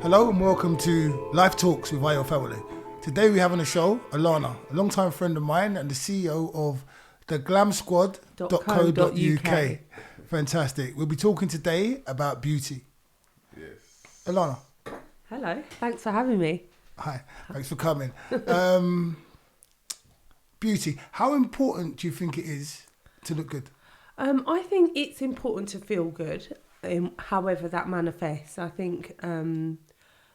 Hello and welcome to Life Talks with Fawole. Today we have on the show Alana, a long-time friend of mine and the CEO of the Glam Squad.co.uk. Fantastic. We'll be talking today about beauty. Yes. Alana. Hello. Thanks for having me. Hi. Thanks for coming. Beauty. How important do you think it is to look good? I think it's important to feel good, however that manifests. I think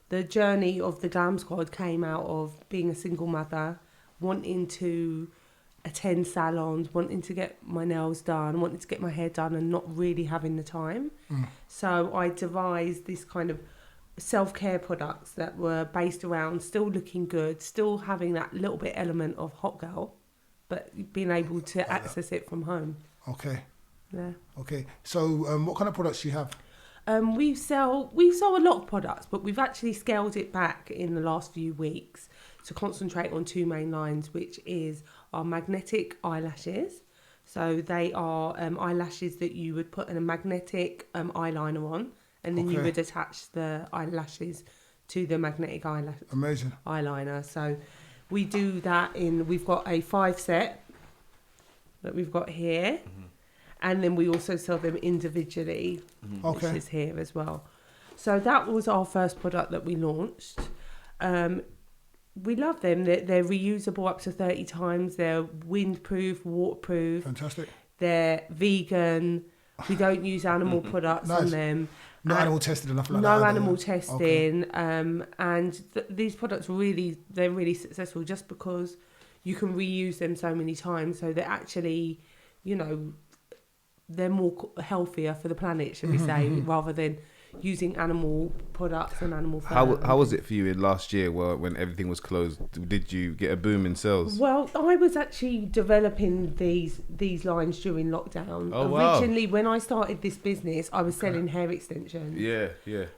the journey of the Glam Squad came out of being a single mother, wanting to attend salons, wanting to get my nails done, wanting to get my hair done and not really having the time. So I devised this kind of self-care products that were based around still looking good, still having that little bit element of hot girl, but being able to access it from home. Okay. Yeah. Okay. So what kind of products do you have? We sell a lot of products, but we've actually scaled it back in the last few weeks to concentrate on two main lines, which is our magnetic eyelashes. So they are eyelashes that you would put in a magnetic eyeliner on, and then you would attach the eyelashes to the magnetic eyeliner. So we do that we've got a 5 set that we've got here. And then we also sell them individually, which is here as well. So that was our first product that we launched. We love them. They're reusable up to 30 times. They're windproof, waterproof. Fantastic. They're vegan. We don't use animal products on them. No animal tested enough like that. No animal testing. And these products they're really successful just because you can reuse them so many times. So they're actually, they're more healthier for the planet, should we say, rather than using animal products and animal fur. How was it for you in last year when everything was closed? Did you get a boom in sales? Well, I was actually developing these lines during lockdown. Originally, when I started this business, I was selling hair extensions. Yeah.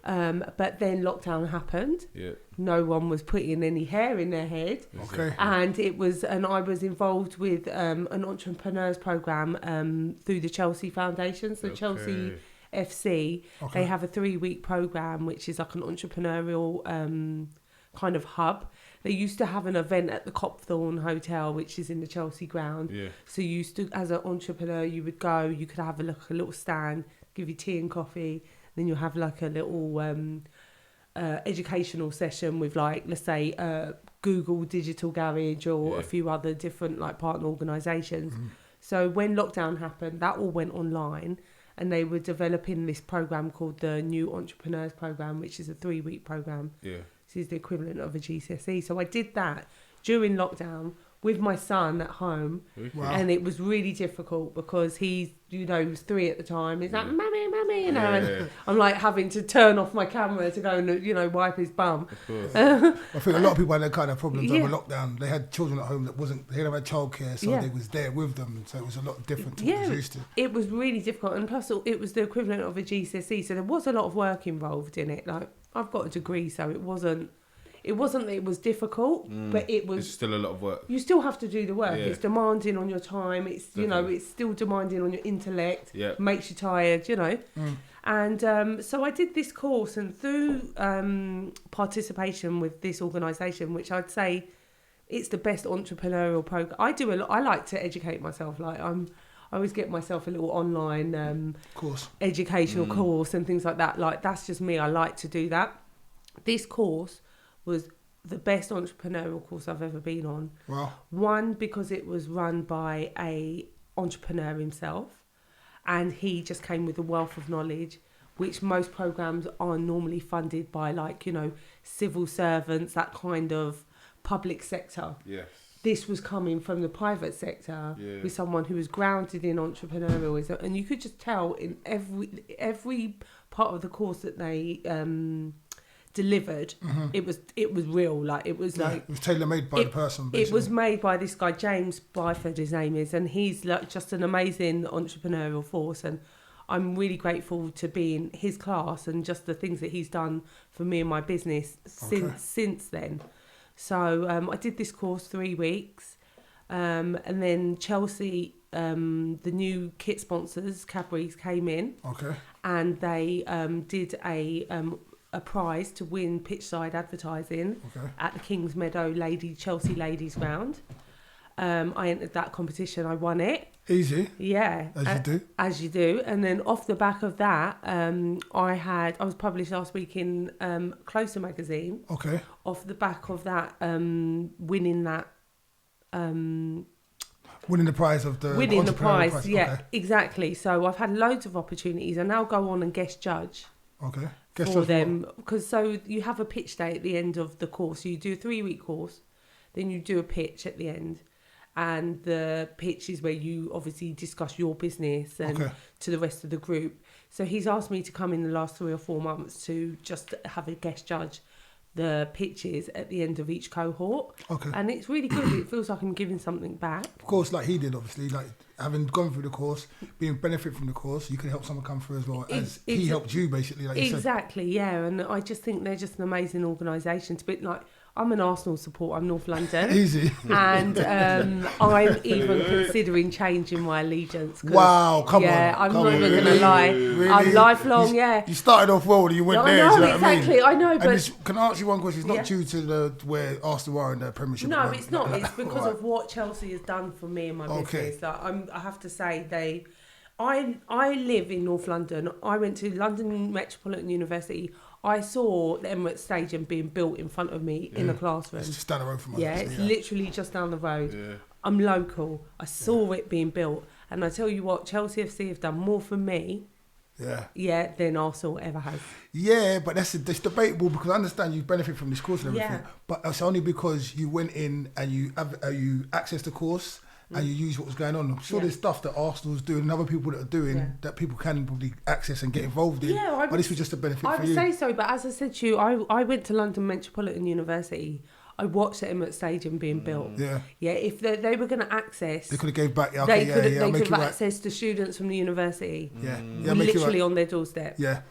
But then lockdown happened. Yeah. No one was putting any hair in their head. Okay. And I was involved with an entrepreneurs program through the Chelsea Foundation. So Chelsea FC, they have a 3-week program which is like an entrepreneurial kind of hub. They used to have an event at the Copthorne Hotel, which is in the Chelsea ground. So you used to, as an entrepreneur, you would go, you could have a little stand, give you tea and coffee, then you'll have like a little educational session with, like, let's say Google Digital Garage or a few other different like partner organisations. So when lockdown happened, that all went online. And they were developing this program called the New Entrepreneurs Program, which is a 3-week program. Yeah. This is the equivalent of a GCSE. So I did that during lockdown with my son at home. Wow. And it was really difficult because he was 3 at the time. He's like, mummy, and I'm like having to turn off my camera to go and, wipe his bum. Of course. I think a lot of people had that kind of problems over lockdown. They had children at home they didn't have childcare, so they was there with them. So it was a lot different to what was used to. It was really difficult. And plus it was the equivalent of a GCSE. So there was a lot of work involved in it. Like, I've got a degree, so it wasn't that it was difficult, but it's still a lot of work. You still have to do the work. It's demanding on your time. It's definitely. It's still demanding on your intellect. Yeah. Makes you tired, And so I did this course, and through participation with this organisation, which I'd say it's the best entrepreneurial program. I do a lot. I like to educate myself. Like I always get myself a little online course, educational course and things like that. Like, that's just me. I like to do that. This course was the best entrepreneurial course I've ever been on. Wow. One, because it was run by a entrepreneur himself, and he just came with a wealth of knowledge, which most programs are normally funded by, like, civil servants, that kind of public sector. Yes. This was coming from the private sector with someone who was grounded in entrepreneurialism, and you could just tell in every part of the course that they delivered, it was real. Like, it was like it was tailor-made by the person, basically. It was made by this guy, James Byford, his name is, and he's like just an amazing entrepreneurial force, and I'm really grateful to be in his class and just the things that he's done for me and my business since then. So I did this course 3 weeks, and then Chelsea, the new kit sponsors, Cadbury's, came in, and they did a a prize to win pitchside advertising at the Kings Meadow Chelsea Ladies Ground. I entered that competition. I won it. Easy. Yeah. As you do. And then off the back of that, I was published last week in Closer magazine. Okay. Off the back of that, winning that. Winning the prize of the winning the prize. Yeah, okay. Exactly. So I've had loads of opportunities. I now go on and guest judge. Okay. For them, because so you have a pitch day at the end of the course. You do a 3-week course, then you do a pitch at the end, and the pitch is where you obviously discuss your business and to the rest of the group. So he's asked me to come in the last 3 or 4 months to just have a guest judge the pitches at the end of each cohort. Okay. And it's really good. It feels like I'm giving something back. Of course, like he did, obviously, like having gone through the course, being benefit from the course, you can help someone come through as well as he helped you, basically, like you said. Exactly, yeah. And I just think they're just an amazing organisation. It's a bit like, I'm an Arsenal supporter. I'm North London. Easy. And I'm even considering changing my allegiance. Wow, come on. Yeah, I'm not even going to lie. Really? I'm lifelong, You started off well and you went there. I know, exactly. I know, but... Can I ask you one question? It's not due to where Arsenal are in the Premiership. No, it's not. It's because of what Chelsea has done for me and my business. Like, I have to say, I live in North London. I went to London Metropolitan University. I saw the Emirates Stadium being built in front of me in a classroom. It's just down the road from us. Yeah, it's literally just down the road. Yeah. I'm local. I saw it being built. And I tell you what, Chelsea FC have done more for me than Arsenal ever has. Yeah, but that's debatable because I understand you benefit from this course and everything. But it's only because you went in and you accessed the course and you use what was going on. I'm sure there's stuff that Arsenal's doing and other people that are doing that people can probably access and get involved in. Yeah, but this was just a benefit for you. I would say so, but as I said to you, I went to London Metropolitan University. I watched the Emirates Stadium being built. Yeah. Yeah, if they were going to access... They could have gave back... Okay, they could have access to students from the university. Yeah. Literally on their doorstep. Yeah.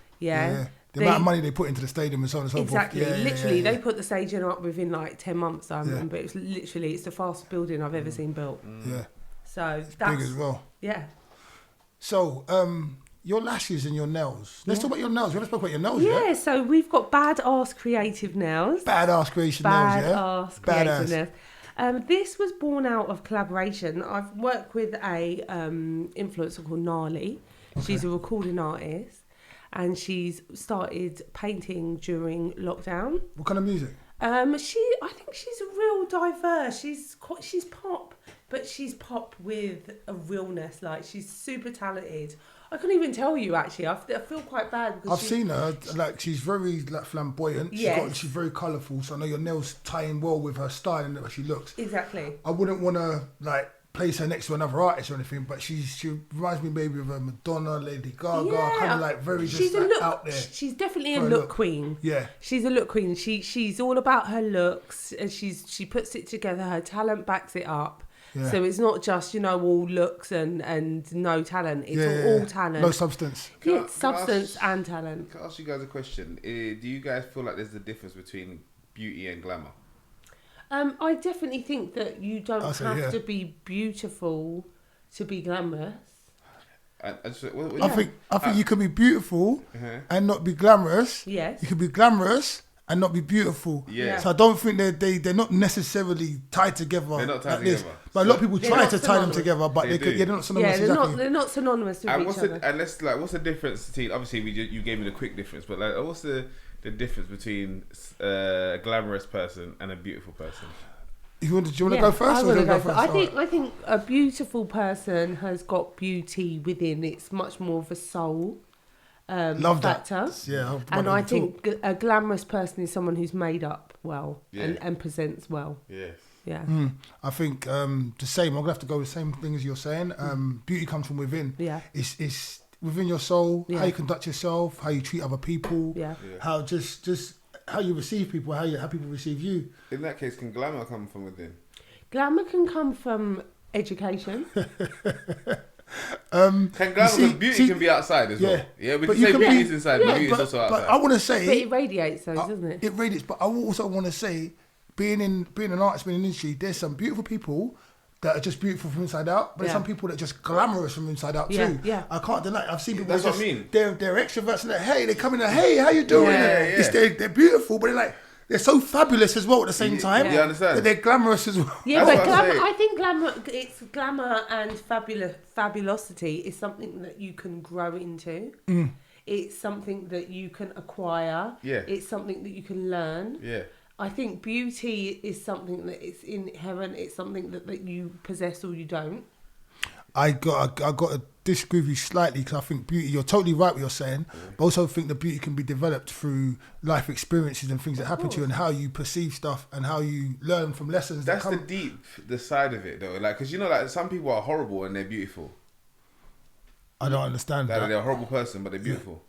The amount of money they put into the stadium and so on and so forth. Exactly. They put the stadium up within like 10 months. But it's the fastest building I've ever seen built. Yeah. So it's big as well. Yeah. So your lashes and your nails. Let's talk about your nails. You want to talk about your nails? Yeah. So we've got badass creative nails. Badass creative nails. Badass creative nails. This was born out of collaboration. I've worked with a influencer called Gnarly. Okay. She's a recording artist. And she's started painting during lockdown. What kind of music? I think she's a real diverse. She's pop, but she's pop with a realness. Like, she's super talented. I couldn't even tell you, actually. I feel quite bad because I've seen her. Like, she's very flamboyant. She's very colourful. So I know your nails tie in well with her style and the way she looks. Exactly. I wouldn't want to place her next to another artist or anything, but she reminds me maybe of a Madonna, Lady Gaga, kind of like very just out there. She's definitely a look queen. Yeah, she's a look queen. She's all about her looks, and she puts it together. Her talent backs it up. Yeah. So it's not just all looks and no talent. It's all talent. No substance. Substance and talent. Can I ask you guys a question? Do you guys feel like there's a difference between beauty and glamour? I definitely think that you don't have to be beautiful to be glamorous. I think you can be beautiful and not be glamorous. Yes. You can be glamorous and not be beautiful. Yeah. So I don't think they're not necessarily tied together. They're not tied together. But a lot of people try to tie them together, but they're not synonymous. Yeah, they're not synonymous with each other. What's the difference between? Obviously, you gave me the quick difference, but what's the difference between a glamorous person and a beautiful person? Do you want to go first? I think a beautiful person has got beauty within. It's much more of a soul factor. Yeah, and I think a glamorous person is someone who's made up well and presents well. Yes. Yeah. I think the same. I'm gonna have to go with the same thing as you're saying. Beauty comes from within. Yeah. It's within your soul. How you conduct yourself, how you treat other people. Yeah. How just how you receive people, how people receive you. In that case, can glamour come from within? Glamour can come from education. Because beauty can be outside as well. Yeah, we can say beauty is inside, but beauty is also outside. But I want to say... But it radiates though, doesn't it? It radiates, but I also want to say, being an artist, being in the industry, there's some beautiful people that are just beautiful from inside out, but there's some people that are just glamorous from inside out too. Yeah. I can't deny it. I've seen people That's just, what I mean. They're extroverts and they come in and, hey, how you doing? Yeah. They're beautiful, but they're like, they're so fabulous as well at the same time. You understand? That they're glamorous as well. Yeah, That's but what I'm glamour, saying. I think glamour and fabulosity is something that you can grow into. It's something that you can acquire. Yeah. It's something that you can learn. Yeah. I think beauty is something that is inherent. It's something that you possess or you don't. I got to disagree with you slightly because I think beauty, you're totally right what you're saying, but also think that beauty can be developed through life experiences and things that happen to you and how you perceive stuff and how you learn from lessons. That's the side of it though. Like, because you know, like some people are horrible and they're beautiful. I don't understand Like, that. they're a horrible person, but they're beautiful.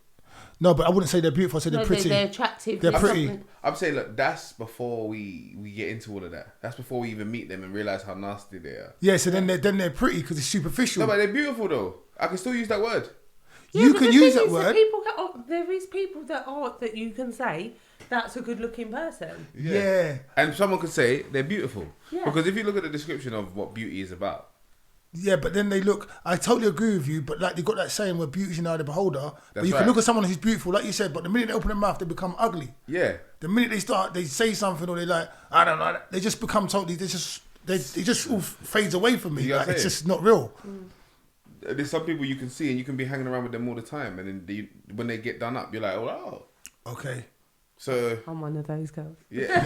No, but I wouldn't say they're beautiful. I say they're pretty. They're attractive. They're There's pretty. something- I'm saying, look, that's before we get into all of that. That's before we even meet them and realize how nasty they are. Yeah, so then they're pretty because it's superficial. No, but they're beautiful though. I can still use that word. You but can the use thing that is word. there is people that you can say that's a good looking person. Yeah. And someone could say they're beautiful. Yeah. Because if you look at the description of what beauty is about. Yeah, but then they look. I totally agree with you, but like they got that saying where beauty's in the eye of the beholder. But That's you right. can look at someone who's beautiful, like you said, but the minute they open their mouth, they become ugly. Yeah. The minute they say something or they like, I don't know, they just become totally. It just all fades away from me. You Like, gotta it's say it. just not real. There's some people you can see and you can be hanging around with them all the time. And then when they get done up, you're like, oh, wow. Okay. So, I'm one of those girls. yeah.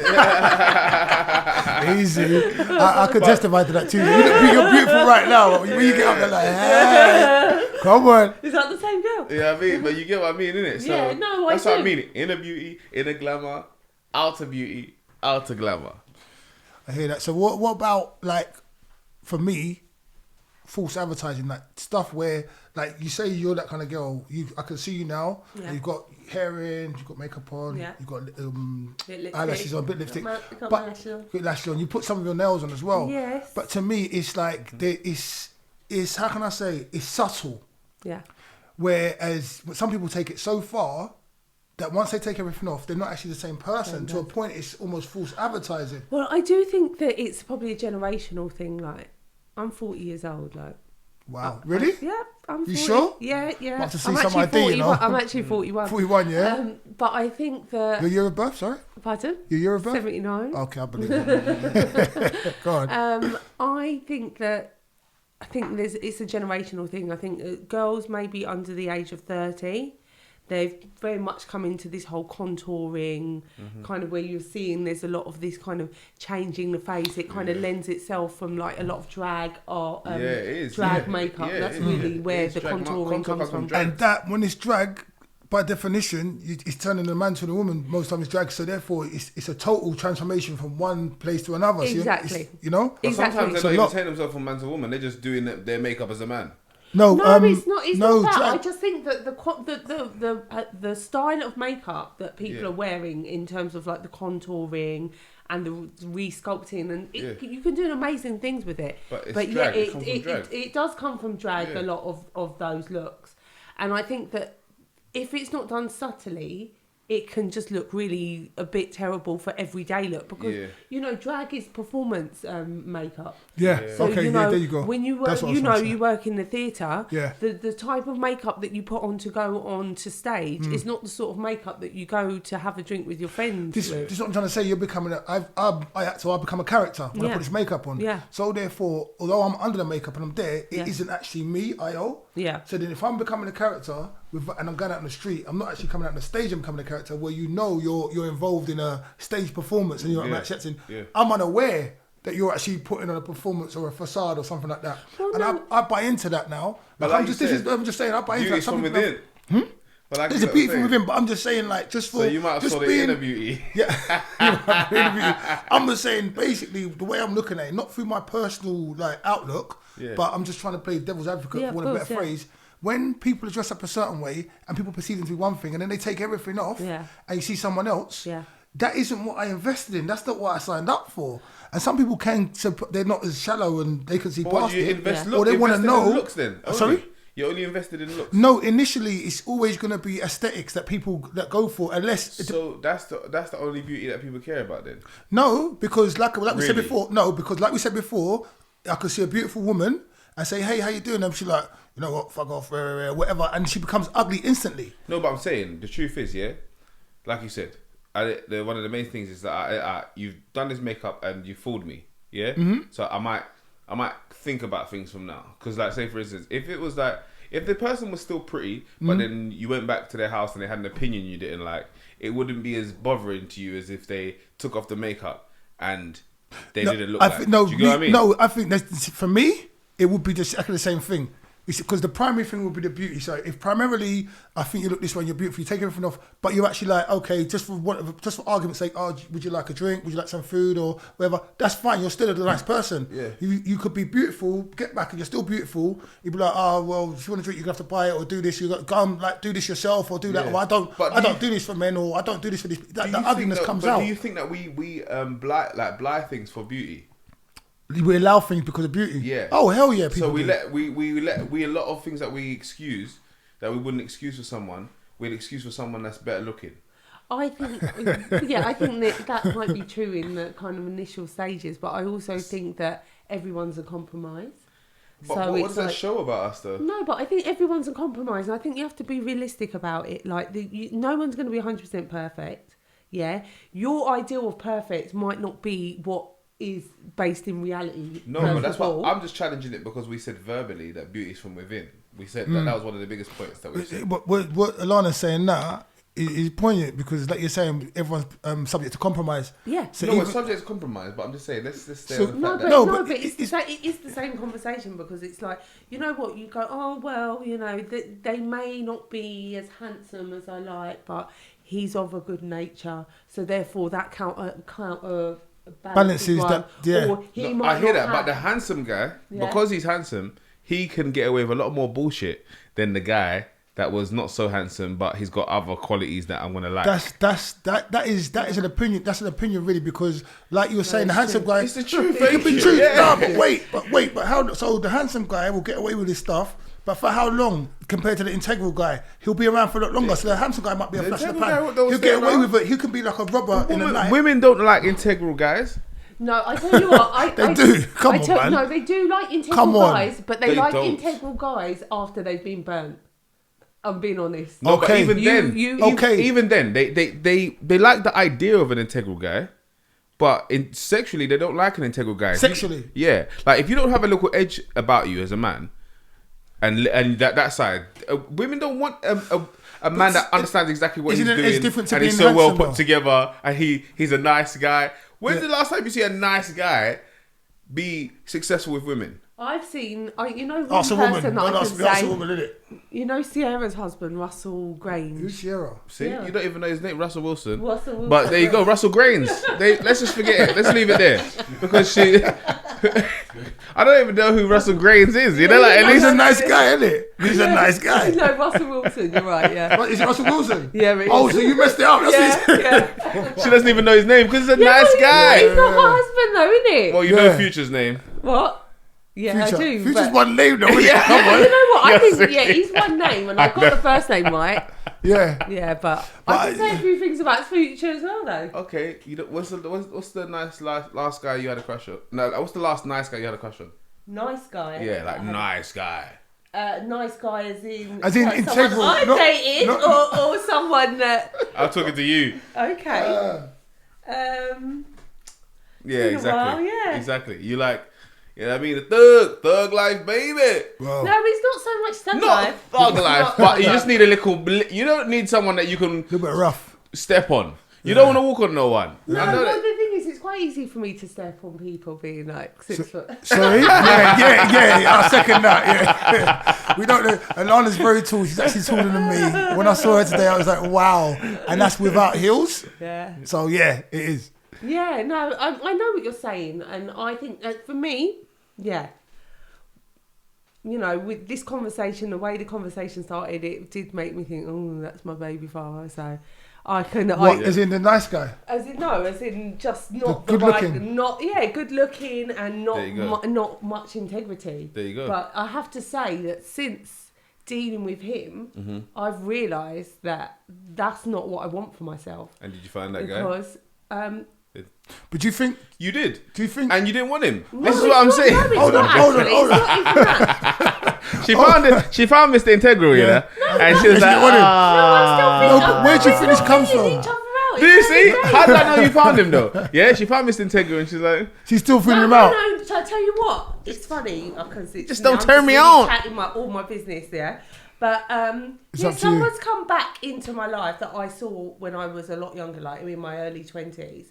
Easy. I could testify to that too. You're beautiful right now. When you get up there like, hey, come on. Is that the same girl? Yeah, I mean, but you get what I mean, innit? So Yeah, no, I that's what I do. mean. Inner beauty, inner glamour, outer beauty, outer glamour. I hear that. So what about, like, for me, false advertising, like stuff where, like, you say you're that kind of girl. I can see you now. Yeah. And you've got hair in, you've got makeup on, Yeah. you've got Bit lipstick. eyelashes on, bit lipstick. Got But my lashes on. got lashes on. You put some of your nails on as well. Yes. But to me, it's like it's how can I say? It's subtle. Yeah. Whereas some people take it so far that once they take everything off, they're not actually the same person. To a point, it's almost false advertising. Well, I do think that it's probably a generational thing. Like, I'm 40 years old. Like, Wow, really? yeah, I'm 40. You sure? Yeah. Might have to see I'm some actually ID, you 41. know. I'm actually 41. 41, yeah. But I think that. Your year of birth, sorry? Pardon? Your year of birth? 79. Okay, I believe it. Go on. I think it's a generational thing. I think girls maybe under the age of 30, they've very much come into this whole contouring kind of where you're seeing there's a lot of this kind of changing the face. It kind of lends itself from like a lot of drag or Yeah, it is. drag Yeah. makeup. Yeah, That's it is. really where It is. the Drag contouring comes from. drag. And that, when it's drag, by definition, it's turning a man to a woman. Most times it's drag, so therefore it's a total transformation from one place to another. Exactly. So you know? But Exactly. sometimes So they don't not- even take themselves from man to woman. They're just doing their makeup as a man. No, No, it's not. It's no, not that. drag- I just think that the style of makeup that people Yeah. are wearing in terms of like the contouring and the resculpting, and you can do amazing things with it. But it's yeah, drag. It comes from drag. it does come from drag. Yeah. A lot of those looks, and I think that if it's not done subtly, it can just look really a bit terrible for everyday look because drag is performance makeup. Yeah. So Okay. there you go. when you work, That's what I was trying to say. you work in the theatre. Yeah. The type of makeup that you put on to go on to stage is not the sort of makeup that you go to have a drink with your friends. This with. is what I'm trying to say. You're becoming I become a character when I Yeah. put this makeup on. Yeah. So therefore, although I'm under the makeup and I'm there, Yeah. it isn't actually me. Yeah. So then, if I'm becoming a character and I'm going out on the street, I'm not actually coming out on the stage. I'm becoming a character where you're involved in a stage performance and you're accepting. Yeah. I'm unaware that you're actually putting on a performance or a facade or something like that. Well, and no. I buy into that now. But Like, like I'm just saying, I buy into that. Beauty's Some from people within. But like There's you a were beauty from saying, within, but I'm just saying, like, just for So you might have just saw the being, inner beauty. Yeah, I'm just saying, basically, the way I'm looking at it, not through my personal like outlook, but I'm just trying to play devil's advocate Yeah, for of want of a course, better yeah. phrase. When people are dressed up a certain way and people perceive them to be one thing, and then they take everything off, Yeah. and you see someone else, Yeah. that isn't what I invested in. That's not what I signed up for. And some people they're not as shallow and they can see But what past do you it, invest? Yeah. Look, or they want to invested in know. looks then. Only. Sorry. You're only invested in looks. No, initially it's always going to be aesthetics that people that go for, unless So that's the only beauty that people care about then. no, because like we said Really? before, no, because like we said before, I could see a beautiful woman and say, hey, how you doing? And she's like, you know what, fuck off, whatever. And she becomes ugly instantly. No, but I'm saying, the truth is, yeah, like you said, one of the main things is that you've done this makeup and you fooled me, yeah? Mm-hmm. So I might think about things from now. Because, like, say, for instance, if it was like, if the person was still pretty, but then you went back to their house and they had an opinion you didn't like, it wouldn't be as bothering to you as if they took off the makeup and they didn't look like. Do you get what I mean? No, I think that's, for me, it would be just exactly the same thing. Because the primary thing would be the beauty. So if primarily I think you look this way and you're beautiful, you take everything off, but you're actually like, okay, just for argument's sake, would you like a drink? Would you like some food or whatever? That's fine. You're still a nice person. Yeah. You could be beautiful, get back and you're still beautiful. You'd be like, well, if you want to drink, you're going to have to buy it or do this. You got to go and like do this yourself or do that. Or I don't do this for men or I don't do this for this. That ugliness comes out. Do you think that we buy things for beauty? We allow things because of beauty. Yeah. Oh hell yeah. So we a lot of things that we excuse that we wouldn't excuse for someone, we'd excuse for someone that's better looking. I think that might be true in the kind of initial stages, but I also think that everyone's a compromise. But so what does that show about us though? No, but I think everyone's a compromise, and I think you have to be realistic about it. Like no one's going to be 100% perfect. Yeah, your ideal of perfect might not be what is based in reality. No, but that's why I'm just challenging it, because we said verbally that beauty is from within. We said that was one of the biggest points that we said. What Alana's saying now is poignant, because like you're saying, everyone's subject to compromise. Yeah. So we're subject to compromise, but I'm just saying, let's stay on the fact that... But it's the same conversation, because it's like, you know what, you go, oh, well, you know, they may not be as handsome as I like, but he's of a good nature, so therefore that counter balances that, yeah. I hear that, but the handsome guy, because he's handsome, he can get away with a lot more bullshit than the guy that was not so handsome, but he's got other qualities that I'm gonna like. That is an opinion. That's an opinion, really, because like you were saying, the handsome guy. It's the truth. It could be true. Yeah. No, but wait. How? So the handsome guy will get away with this stuff. But for how long, compared to the integral guy? He'll be around for a lot longer. So the handsome guy might be a flash in the pan. He'll get away with it. He can be like a robber in the night. Women don't like integral guys. No, I tell you what, they do. Come on, man. No, they do like integral guys, but they like integral guys after they've been burnt. I'm being honest. No, okay. But even then, they like the idea of an integral guy. But sexually, they don't like an integral guy. Sexually? Yeah. Like, if you don't have a little edge about you as a man, and that side, women don't want a man that understands exactly what he's doing, and he's so well put together, and he's a nice guy. When's the last time you see a nice guy be successful with women? I've seen, you know, one person that I can say, you know, Sierra's husband, Russell Grains. Who's Sierra? See, you don't even know his name, Russell Wilson. Russell Wilson. But there you go, Russell Grains. Let's just forget it. Let's leave it there, because she. I don't even know who Russell Grains is. You know, like at least he's a nice guy, isn't it? He's a nice guy. No, Russell Wilson. You're right. Yeah. Is it Russell Wilson? Yeah. It is. Oh, so you messed it up. Yeah. She doesn't even know his name because he's a nice guy. He's not her husband, though, isn't it? Well, you know Future's name. What? Yeah, Future. I do. Future's one name, though. Isn't it? Come on. You know what? I think he's one name, and I got the first name right. Yeah, but I can say a few things about Future as well, though. Okay, what's the nice last guy you had a crush on? No, what's the last nice guy you had a crush on? Nice guy. Yeah, like nice guy. Nice guy as in integral. I dated or someone that. I'm talking to you. Okay. Yeah, exactly. While, yeah. Exactly. You like. You know what I mean? The thug life, baby. Wow. No, it's not so much thug not life. Thug life, but you just need a little. You don't need someone that you can. A little bit rough. Step on. You don't want to walk on no one. No, well, the thing is, it's quite easy for me to step on people being like 6 foot. Sorry? Yeah. I second that. Yeah. We don't know. Alana's very tall. She's actually taller than me. When I saw her today, I was like, wow. And that's without heels. Yeah. So yeah, it is. Yeah, no, I know what you're saying, and I think that for me, yeah, you know, with this conversation, the way the conversation started, it did make me think, oh, that's my baby father. So I can. As in the nice guy? As in just not good looking, good looking, and not much integrity. There you go. But I have to say that since dealing with him, I've realised that that's not what I want for myself. And did you find that guy? Because But do you think... You did. Do you think... And you didn't want him. No, This is what I'm saying. Hold on. She found Mr. Integral, you know? And she was like, want him. No, but where do you think this comes from? do you see? How did I know you found him, though? Yeah, she found Mr. Integral and she's like... She's still feeling him out. No, so I tell you what, it's funny because Just don't turn me on. Chatting all my business, yeah. But It's up to someone's come back into my life that I saw when I was a lot younger, like in my early 20s,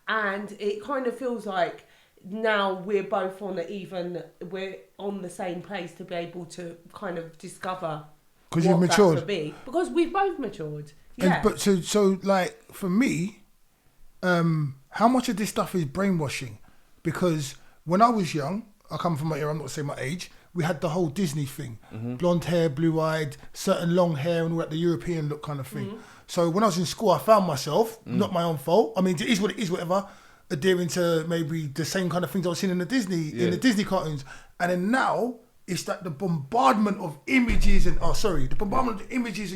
and it kind of feels like now we're both we're on the same place to be able to kind of discover because you've matured. Because we've both matured. Yeah. But so like for me, how much of this stuff is brainwashing? Because when I was young, I come from my era, I'm not saying my age, we had the whole Disney thing. Blonde hair, blue-eyed, certain long hair and all that, the European look kind of thing. So when I was in school, I found myself, not my own fault, I mean, it is what it is, whatever, adhering to maybe the same kind of things I was seeing in the Disney cartoons. And then now, it's like the bombardment of images and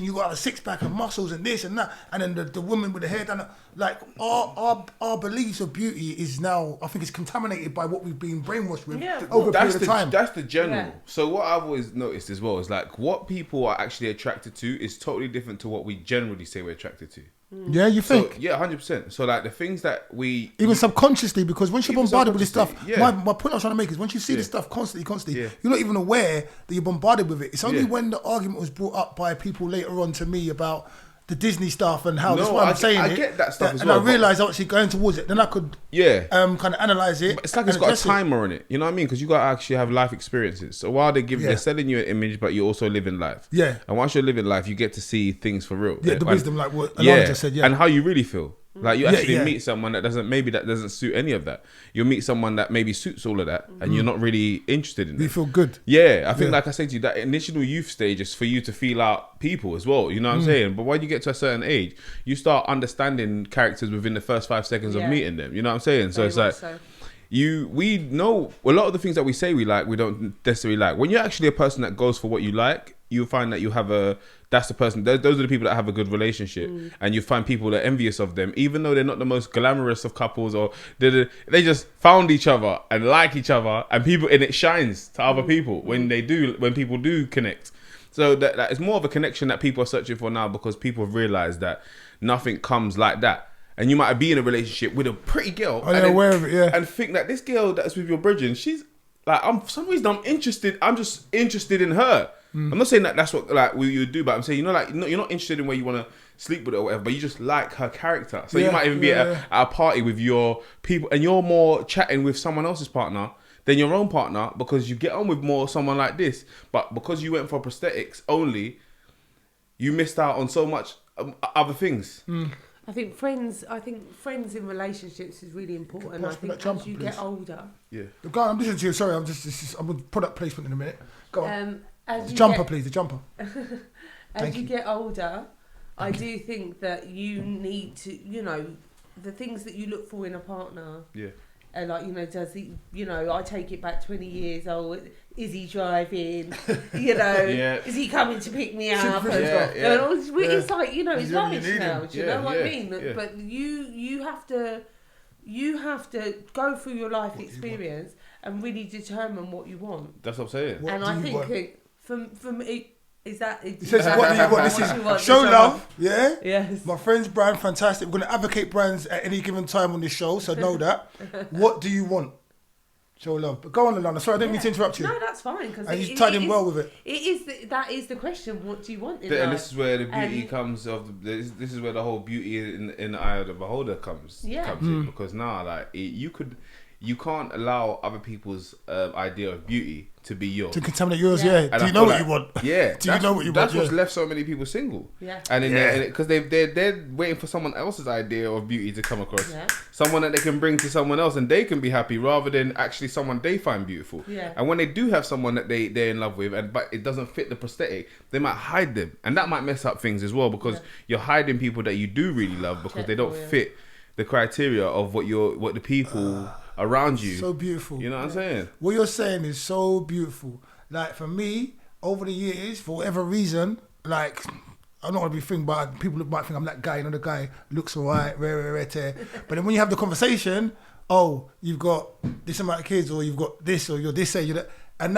you got a six-pack and muscles and this and that, and then the woman with the hair down. Like our beliefs of beauty is now, I think it's contaminated by what we've been brainwashed with over a period of time. That's the general. Yeah. So what I've always noticed as well is like what people are actually attracted to is totally different to what we generally say we're attracted to. Yeah, you think? So, yeah, 100%. So like the things that we... Even subconsciously, because once you're bombarded with this stuff, yeah. my point I was trying to make is once you see this stuff constantly, you're not even aware that you're bombarded with it. It's only when the argument was brought up by people later on to me about the Disney stuff and how that's why I'm saying I it. get that stuff as and well. I realised I was actually going towards it. Then I could kind of analyse it. But it's like it's got a timer on it. You know what I mean? Because you got to actually have life experiences. So while they're selling you an image, but you're also living life. Yeah. And once you're living life, you get to see things for real. Yeah, the wisdom, like what Alana just said. Yeah. And how you really feel. Like you actually meet someone that doesn't suit any of that. You'll meet someone that maybe suits all of that, and you're not really interested in it. You feel good. Yeah, I think like I said to you, that initial youth stage is for you to feel out people as well. You know what I'm saying? But when you get to a certain age, you start understanding characters within the first 5 seconds of meeting them. You know what I'm saying? So it's like we know a lot of the things that we say we like, we don't necessarily like. When you're actually a person that goes for what you like, you'll find that you have that's the person, those are the people that have a good relationship. And you find people that are envious of them, even though they're not the most glamorous of couples, or they just found each other and like each other, and it shines to other people when people do connect. So that is more of a connection that people are searching for now, because people have realized that nothing comes like that. And you might be in a relationship with a pretty girl and think that this girl that's with your brethren, she's like, for some reason I'm just interested in her. I'm not saying that that's what like you would do, but I'm saying you're not interested in where you want to sleep with her or whatever, but you just like her character. So you might even be at a party with your people, and you're more chatting with someone else's partner than your own partner, because you get on with more someone like this. But because you went for prosthetics only, you missed out on so much other things. I think friends in relationships is really important. I think as you get older. Yeah. Go on, I'm listening to you. Sorry, I'm on product placement in a minute. Go on. The jumper. As you get older, I do think that you need to, the things that you look for in a partner. Yeah. Does he, I take it back 20 years old. Is he driving? Is he coming to pick me up? It's like, it's rubbish now. Do you know what I mean? Yeah. But you have to go through your life experience and really determine what you want. That's what I'm saying. And I think for me, is that... It says, what do you want? This is show love, yeah? Yes. My friend's brand, fantastic. We're going to advocate brands at any given time on this show, so know that. What do you want? Show love. But go on, Alana. Sorry, I didn't mean to interrupt you. No, that's fine. And you tied in well with it. That is the question. What do you want in life? And this is where the beauty comes of... This is where the whole beauty in the eye of the beholder comes in. Because now, like, you can't allow other people's idea of beauty to be yours. To contaminate yours, yeah. Do you know what you want? Yeah. Do you know what you want? That's what's left so many people single. Yeah. And because they're waiting for someone else's idea of beauty to come across. Yeah. Someone that they can bring to someone else and they can be happy, rather than actually someone they find beautiful. Yeah. And when they do have someone that they're in love with, but it doesn't fit the prosthetic, they might hide them. And that might mess up things as well, because you're hiding people that you do really love because they don't fit the criteria of what the people around you. So beautiful. You know what I'm saying? What you're saying is so beautiful. Like for me, over the years, for whatever reason, like I'm not going to be thinking, but people might think I'm that guy. You know, the guy looks alright, rare. But then when you have the conversation, oh, you've got this amount of kids, or you've got this, or you're this age, you're that, and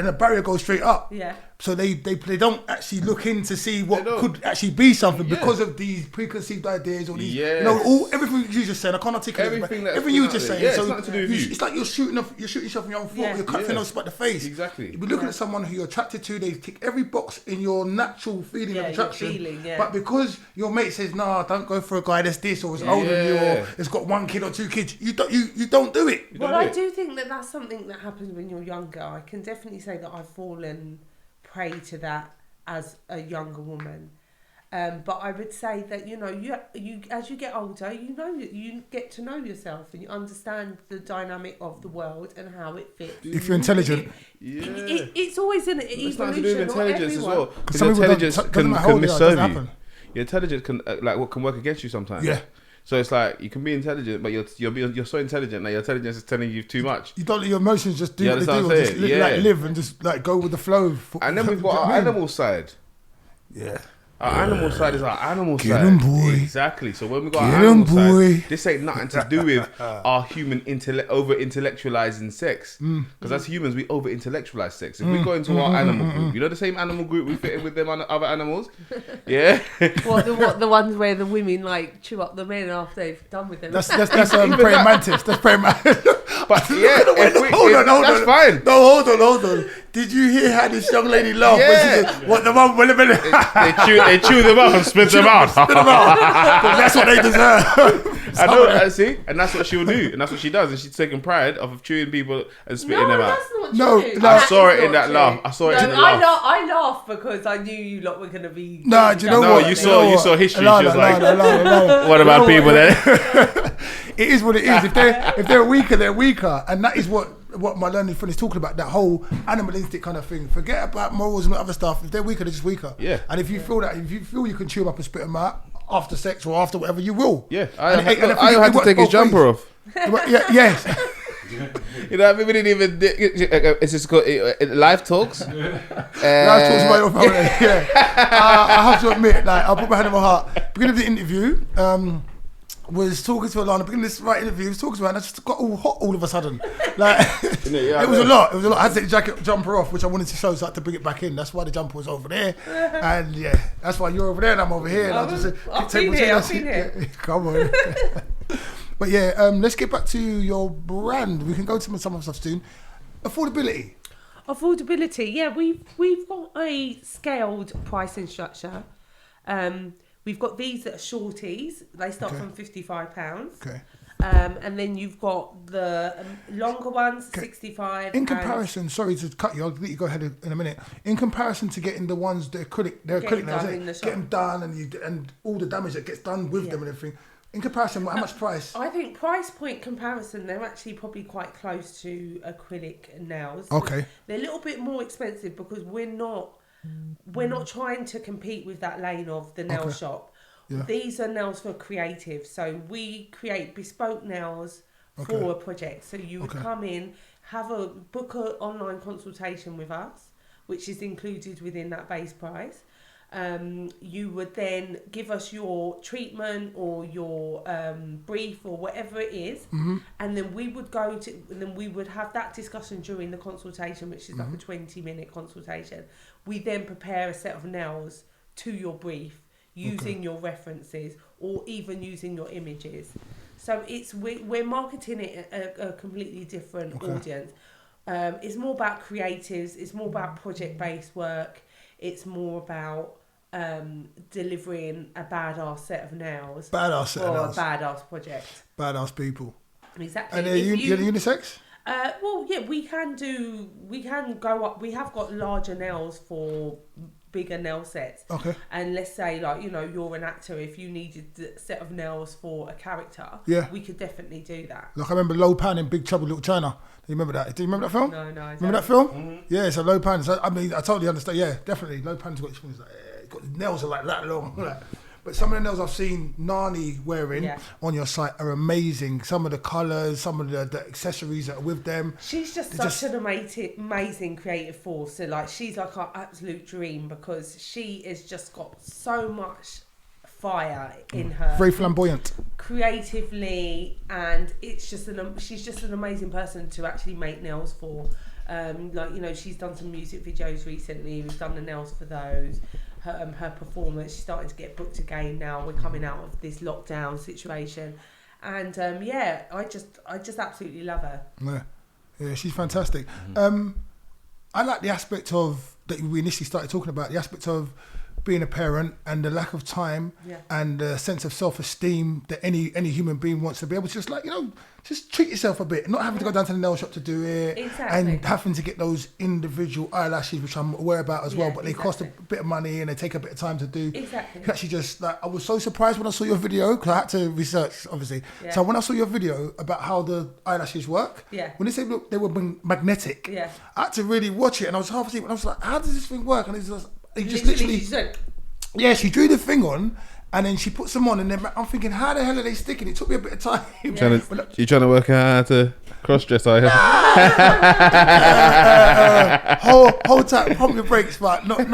the barrier goes straight up. Yeah. So they don't actually look in to see what could actually be something because of these preconceived ideas or these, you know, everything you just saying. I can't articulate everything you just saying. Yeah, so it's nothing to do with you. It's like you're shooting yourself in your own foot. You're cutting off the face. Exactly. You're looking at someone who you're attracted to. They tick every box in your natural feeling of attraction. But because your mate says, "Nah, don't go for a guy that's this or is older than you or has got 1 kid or 2 kids," you don't do it. Well, I do think that that's something that happens when you're younger. I can definitely say that I've fallen prey to that as a younger woman, but I would say that you as you get older, you get to know yourself and you understand the dynamic of the world and how it fits. If you're intelligent, it's always an evolution. It's nothing to do with intelligence as well. Because some intelligence can misserve you. Happen. Your intelligence can can work against you sometimes. Yeah. So it's like you can be intelligent, but you're so intelligent that your intelligence is telling you too much. You don't let your emotions just do what they do, or just live and just go with the flow. And then we've got our animal side. Yeah. Our animal side is our animal side. Get 'em, boy. Exactly. So when we got our animal side, this ain't nothing to do with our human over-intellectualizing sex. Because as humans, we over-intellectualize sex. If we go into our animal group, you know the same animal group we fit in with them other animals? Yeah? What the ones where the women chew up the men after they've done with them? That's praying mantis. That's praying mantis. But yeah, hold on. That's fine. No, hold on. Did you hear how this young lady laughed? Yeah. When she said, what the mum will They chew them up and spit them out. That's what they deserve. I know, see? And that's what she'll do. And that's what she does. And she's taking pride of chewing people and spitting them out. That's not true. No, I saw it in that laugh. I laughed because I knew you lot were going to be... No, do you know what? You saw history. She was like, no. what about people then? It is what it is. If they're weaker, they're weaker. And that is what my learning friend is talking about, that whole animal instinct kind of thing. Forget about morals and other stuff. If they're weaker, they're just weaker. Yeah. And if you feel you can chew them up and spit them out after sex or after whatever, you will. Yeah. I had to take his jumper off. Yes. You know, we didn't even. It's just called live talks. Live talks about your family. Yeah. I have to admit, I'll put my hand on my heart. Beginning of the interview, was talking to Alana, beginning of this interview, was talking to her, and I just got all hot all of a sudden. It was a lot. I had to take the jumper off, which I wanted to show, so I had to bring it back in. That's why the jumper was over there, and that's why you're over there and I'm over here. And I've been here. Come on. But let's get back to your brand. We can go to some of the stuff soon. Affordability. Yeah, we've got a scaled pricing structure. We've got these that are shorties. They start from £55. Okay. And then you've got the longer ones, 65. In comparison, sorry to cut you, I'll let you go ahead in a minute. In comparison to getting the ones that are acrylic now, get them done and all the damage that gets done with them and everything. In comparison, how much price? I think price point comparison, they're actually probably quite close to acrylic nails. Okay. They're a little bit more expensive because we're not trying to compete with that lane of the nail shop. Yeah. These are nails for creative. So we create bespoke nails for a project. So you would come in, book an online consultation with us, which is included within that base price. You would then give us your treatment or your brief or whatever it is, and then we would have that discussion during the consultation, which is like a 20-minute consultation. We then prepare a set of nails to your brief using your references or even using your images. So we're marketing it at a completely different audience. It's more about creatives. It's more about project-based work. It's more about delivering a badass set of nails. A badass project. Badass people. Exactly. And are you unisex? Well, yeah, we can go up. We have got larger nails for bigger nail sets. Okay. And let's say, you're an actor, if you needed a set of nails for a character, we could definitely do that. Like I remember Lopan in Big Trouble in Little China. Do you remember that? Do you remember that film? No. Remember that film? Mm-hmm. Yeah, so Lopan. So, I totally understand. Yeah, definitely. Lopan's got nails are like that long. But some of the nails I've seen Gnarly wearing on your site are amazing. Some of the colours, some of the accessories that are with them. She's just an amazing creative force. So like, she's like our absolute dream because she has just got so much fire in her. Very flamboyant. Creatively, and it's just she's just an amazing person to actually make nails for. Like, you know, she's done some music videos recently. We've done the nails for those. Her performance, she's starting to get booked again now. We're coming out of this lockdown situation, and I just absolutely love her. Yeah, she's fantastic. I like the aspect of that we initially started talking about, the aspect of being a parent and the lack of time and the sense of self-esteem that any human being wants to be able to just, like, you know, just treat yourself a bit, not having to go down to the nail shop to do it, and having to get those individual eyelashes, which I'm aware about as well, but they cost a bit of money and they take a bit of time to do. Exactly. Actually, just like, I was so surprised when I saw your video, because I had to research, obviously. So when I saw your video about how the eyelashes work, when they say, look, they were magnetic, I had to really watch it, and I was half asleep, and I was like, how does this thing work? And it's just, he just literally she drew the thing on, and then she puts them on, and then I'm thinking, how the hell are they sticking? It took me a bit of time. You trying to work out how to cross-dress, are you? Hold tight, pump your brakes, but not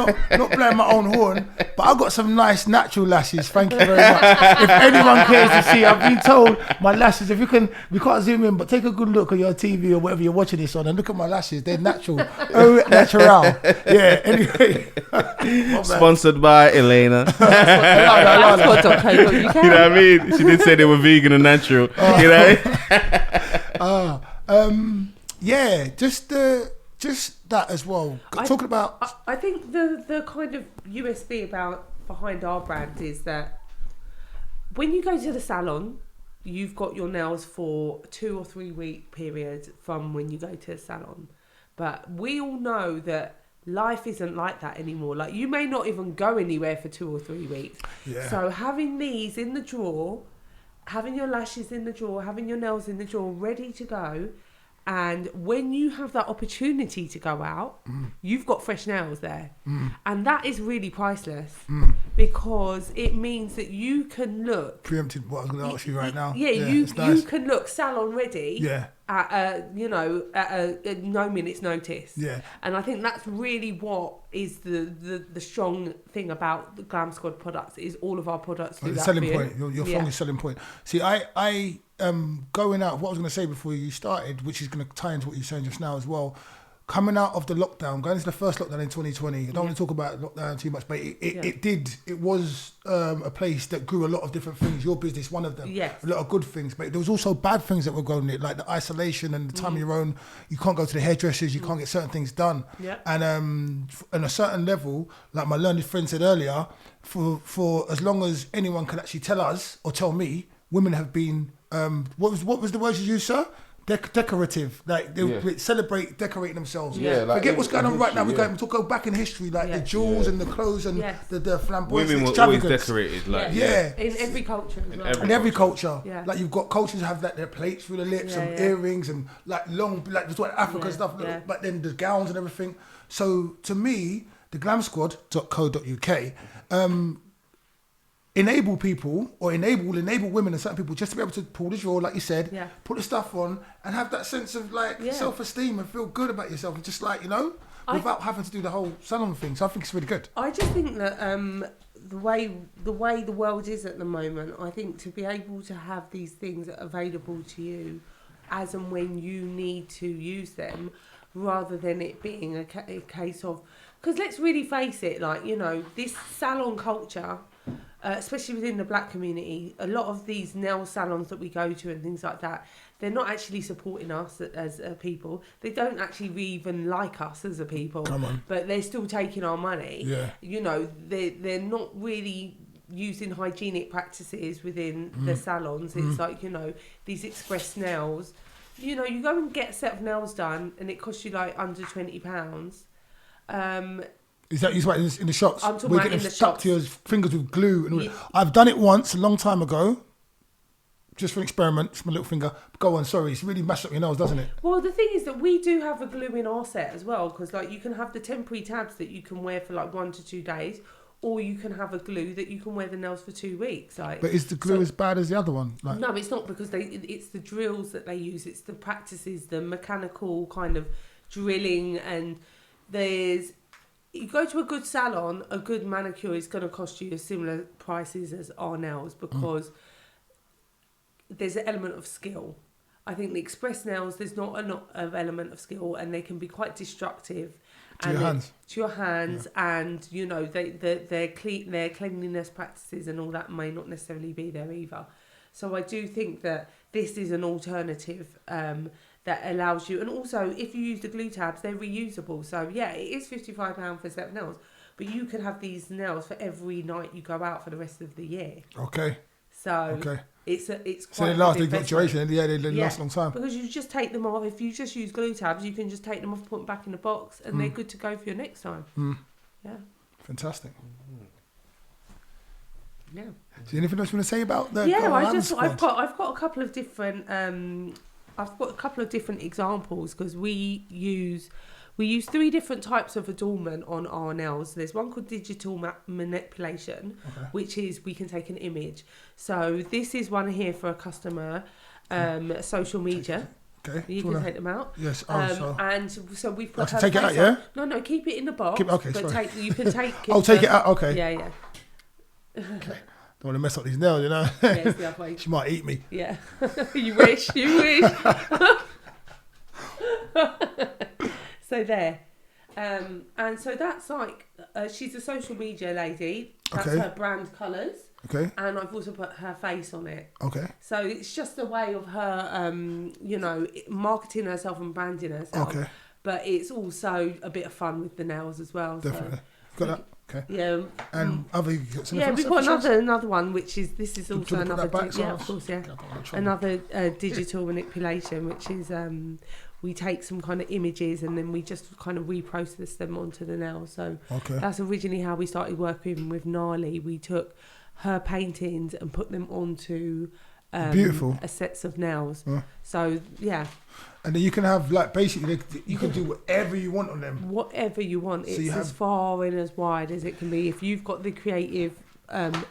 blowing my own horn. But I've got some nice natural lashes, thank you very much. If anyone cares to see, I've been told my lashes, if you can, we can't zoom in, but take a good look at your TV or whatever you're watching this on, and look at my lashes, they're natural. Natural. Yeah, anyway. Sponsored by Elena. You know what I mean? She did say they were vegan and natural. You know? Just that as well. Talking about, I think the kind of USP behind our brand is that when you go to the salon, you've got your nails for 2 or 3 week periods from when you go to the salon. But we all know that life isn't like that anymore. Like, you may not even go anywhere for 2 or 3 weeks. So having these in the drawer, having your lashes in the drawer, having your nails in the drawer, ready to go, and when you have that opportunity to go out, you've got fresh nails there. And that is really priceless, because it means that you can look... Preempted what I was going to ask you right now. You can look salon ready at no minute's notice. And I think that's really what is the strong thing about the Glam Squad products, is all of our products do the that selling for point, your strongest selling point. See, I going out, what I was going to say before you started, which is going to tie into what you're saying just now as well, coming out of the lockdown, going into the first lockdown in 2020, I don't want to talk about lockdown too much, but it was a place that grew a lot of different things. Your business, one of them. A lot of good things, but there was also bad things that were going in it, like the isolation and the time of your own. You can't go to the hairdressers, you can't get certain things done. And on a certain level, like my learned friend said earlier, for as long as anyone can actually tell us or tell me, women have been, what was the word you used, sir? Decorative, like they celebrate decorating themselves. Like forget what's going on right now. We're going to go back in history, like the jewels and the clothes and the flamboyance. Women were always decorated, like in every culture as well. In every culture, like you've got cultures that have like their plates through the lips and earrings and like long, like just what African stuff. But then the gowns and everything. So to me, the glamsquad.co.uk enable people, or enable women and certain people just to be able to pull the drawer, like you said, put the stuff on and have that sense of like self-esteem and feel good about yourself, and just like, you know, without having to do the whole salon thing. So I think it's really good. I just think that the way the world is at the moment, I think to be able to have these things available to you as and when you need to use them, rather than it being a case of, because let's really face it, like, you know, this salon culture, especially within the black community, a lot of these nail salons that we go to and things like that, they're not actually supporting us as a people. They don't actually even like us as a people. Come on. But they're still taking our money. You know, they're not really using hygienic practices within the salons. It's like, you know, these express nails. You know, you go and get a set of nails done and it costs you like under £20. Is that in the shops? I'm talking about in the stuck shops. to your fingers with glue. And I've done it once a long time ago, just for an experiment. It's my little finger. Go on, sorry. It's really mashed up your nails, doesn't it? Well, the thing is that we do have a glue in our set as well, because like you can have the temporary tabs that you can wear for like 1 to 2 days, or you can have a glue that you can wear the nails for 2 weeks. Like, but is the glue as bad as the other one? Like, no, it's not, because it's the drills that they use. It's the practices, the mechanical kind of drilling, and you go to a good salon, a good manicure is going to cost you similar prices as our nails, because there's an element of skill. I think the express nails, there's not an element of skill, and they can be quite destructive. To your hands, and you know their cleanliness practices and all that may not necessarily be there either. So I do think that this is an alternative that allows you, and also if you use the glue tabs, they're reusable. So yeah, it is £55 for a set of nails, but you can have these nails for every night you go out for the rest of the year. Okay. So it's quite. So they last, they've got duration. Yeah, they last a long time. Because you just take them off. If you just use glue tabs, you can just take them off, put them back in the box, and they're good to go for your next time. Yeah. Fantastic. Yeah. So anything else you want to say about the? Yeah, I've got a couple of different examples, because we use 3 different types of adornment on our nails. There's one called digital manipulation, which is we can take an image. So this is one here for a customer, social media. Okay. You can take them out. Yes. And so we've put her take it out, yeah? No, keep it in the box. Okay, but sorry. you can take it. I'll take it out, okay. Yeah. Okay. Don't want to mess up these nails, you know. Yeah, it's the other way. She might eat me. Yeah. You wish. So there. And so that's like, she's a social media lady. That's her brand colours. Okay. And I've also put her face on it. Okay. So it's just a way of her, marketing herself and branding herself. Okay. But it's also a bit of fun with the nails as well. Definitely. So. Got that? Okay. Yeah. And we've got another one, which is, this is also another, of course, yeah. Another digital manipulation, which is, we take some kind of images and then we just kind of reprocess them onto the nails. So that's originally how we started working with Gnarly. We took her paintings and put them onto beautiful a sets of nails. So yeah. And then you can have, like, basically you can do whatever you want on them. Whatever you want. So it's as far and as wide as it can be. If you've got the creative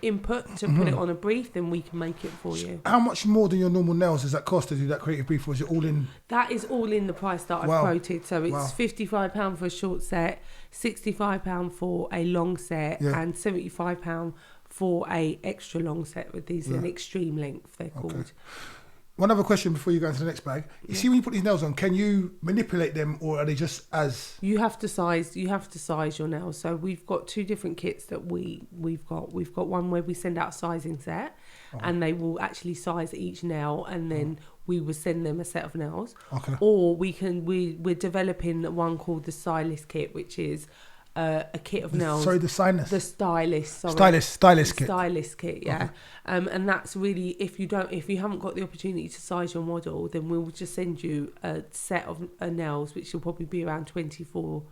input to put it on a brief, then we can make it for you. How much more than your normal nails does that cost to do that creative brief, or is it all in? That is all in the price that I've quoted. So it's £55 for a short set, £65 for a long set, and £75 for a extra long set with these in extreme length, they're called. One other question before you go into the next bag. You see, when you put these nails on, can you manipulate them, or are they just as? You have to size your nails. So we've got 2 different kits that we've got. We've got one where we send out a sizing set, and they will actually size each nail, and then we will send them a set of nails. Okay. Or we're developing one called the stylist kit, which is a kit of nails. Sorry, the stylist. The stylist. Sorry. Stylist kit. Stylist kit, yeah. Okay. And that's really, if you haven't got the opportunity to size your model, then we'll just send you a set of nails, which will probably be around 24